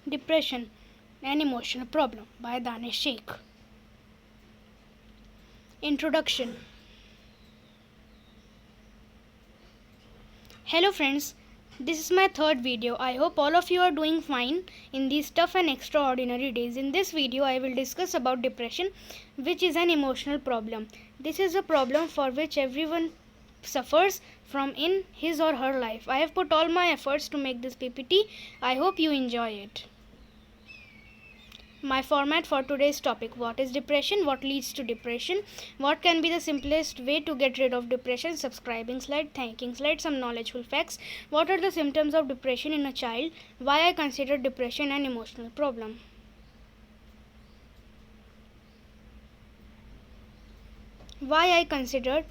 Depression, an Emotional Problem by Danish Sheikh. Introduction. Hello friends, this is my third video. I hope all of you are doing fine in these tough and extraordinary days. In this video, I will discuss about depression, which is an emotional problem. This is a problem for which everyone suffers from in his or her life. I have put all my efforts to make this PPT. I hope you enjoy it. My format for today's topic: what is depression, what leads to depression, what can be the simplest way to get rid of depression, subscribing slide, thanking slide, some knowledgeful facts, what are the symptoms of depression in a child, why I consider depression an emotional problem. Why I considered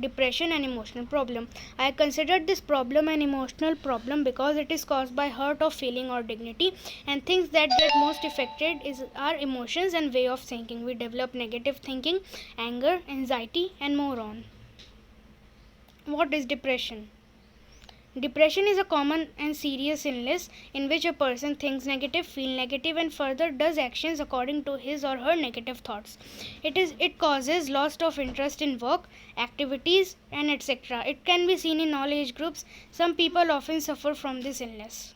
depression an emotional problem. I considered this problem an emotional problem because it is caused by hurt of feeling or dignity, and things that get most affected is our emotions and way of thinking. We develop negative thinking, anger, anxiety, and more on. What is depression? Depression is a common and serious illness in which a person thinks negative, feels negative, and further does actions according to his or her negative thoughts. It causes loss of interest in work, activities, and etc. It can be seen in all age groups. Some people often suffer from this illness.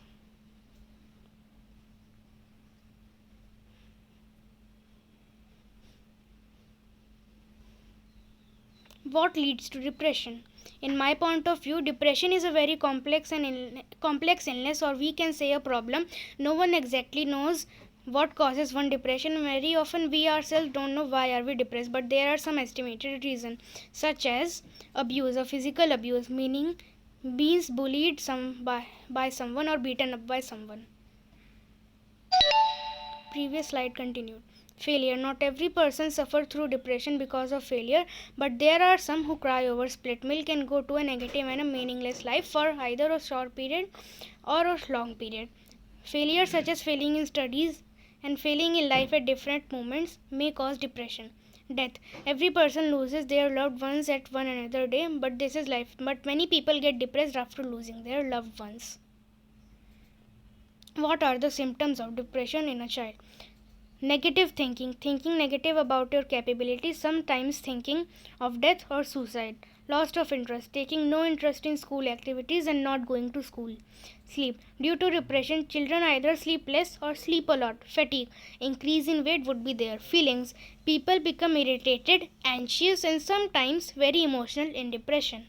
What leads to depression? In my point of view, depression is a very complex illness, or we can say a problem. No one exactly knows what causes one depression. Very often we ourselves don't know why are we depressed, but there are some estimated reasons, such as abuse or physical abuse, meaning being bullied by someone or beaten up by someone. Previous slide continued. Failure. Not every person suffers through depression because of failure, but there are some who cry over spilt milk and go to a negative and a meaningless life for either a short period or a long period. Failure, such as failing in studies and failing in life at different moments, may cause depression. Death. Every person loses their loved ones at one another day, but this is life. But many people get depressed after losing their loved ones. What are the symptoms of depression in a child? Negative thinking. Thinking negative about your capabilities, sometimes thinking of death or suicide. Loss of interest. Taking no interest in school activities and not going to school. Sleep. Due to depression, children either sleep less or sleep a lot. Fatigue. Increase in weight would be there. Feelings. People become irritated, anxious, and sometimes very emotional in depression.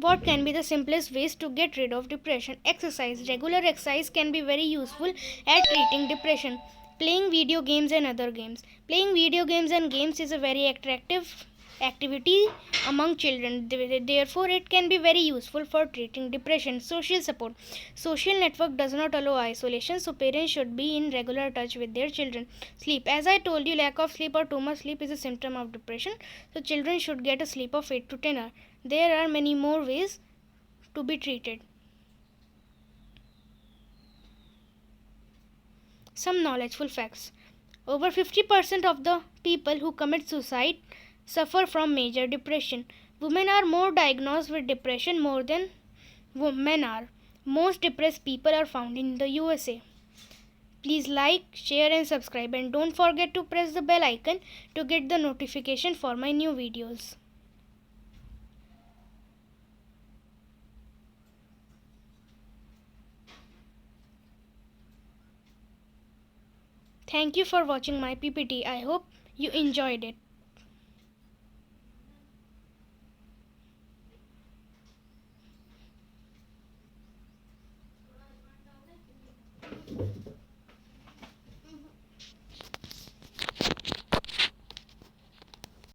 What can be the simplest ways to get rid of depression? Exercise. Regular exercise can be very useful at treating depression. Playing video games and other games. Playing video games and games is a very attractive activity among children. Therefore, it can be very useful for treating depression. Social support. Social network does not allow isolation, so parents should be in regular touch with their children. Sleep. As I told you, lack of sleep or too much sleep is a symptom of depression, so children should get a sleep of 8 to 10 hours. There are many more ways to be treated. Some knowledgeful facts. Over 50% of the people who commit suicide suffer from major depression. Women are more diagnosed with depression more than men are. Most depressed people are found in the USA. Please like, share and subscribe, and don't forget to press the bell icon to get the notification for my new videos. Thank you for watching my PPT. I hope you enjoyed it.